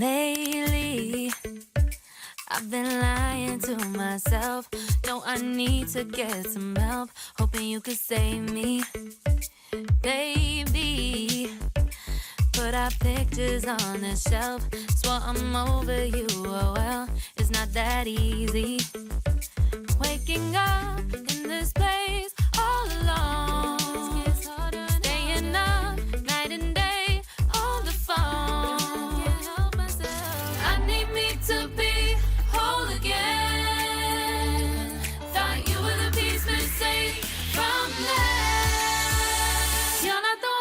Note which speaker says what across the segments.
Speaker 1: Lately, I've been lying to myself. No, I need to get some help. Hoping you could save me, baby. Put our pictures on the shelf. Swore I'm over you, oh well, it's not that easy. Waking up in this place all alone. Staying up night and day on the phone. I need me to be whole again. Thought you were the piece missing from that. You're not the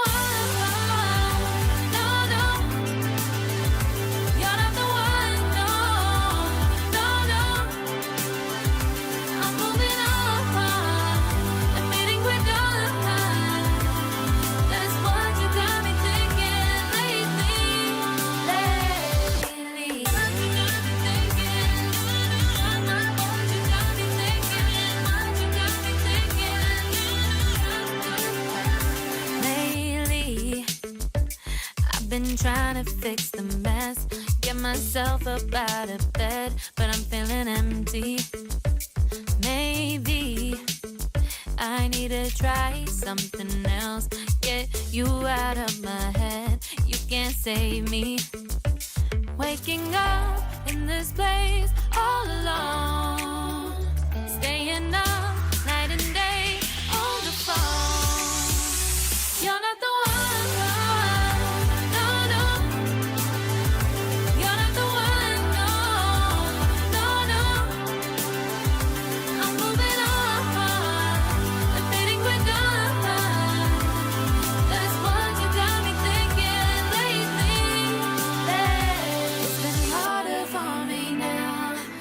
Speaker 1: been trying to fix the mess, get myself up out of bed, but I'm feeling empty. Maybe I need to try something else, get you out of my head. You can't save me. Waking up in this place all alone, staying up night and day on the phone. You're not the one.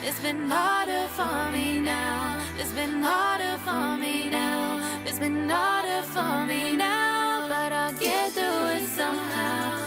Speaker 1: It's been harder for me now. It's been harder for me now. It's been harder for me now. But I'll get through it somehow.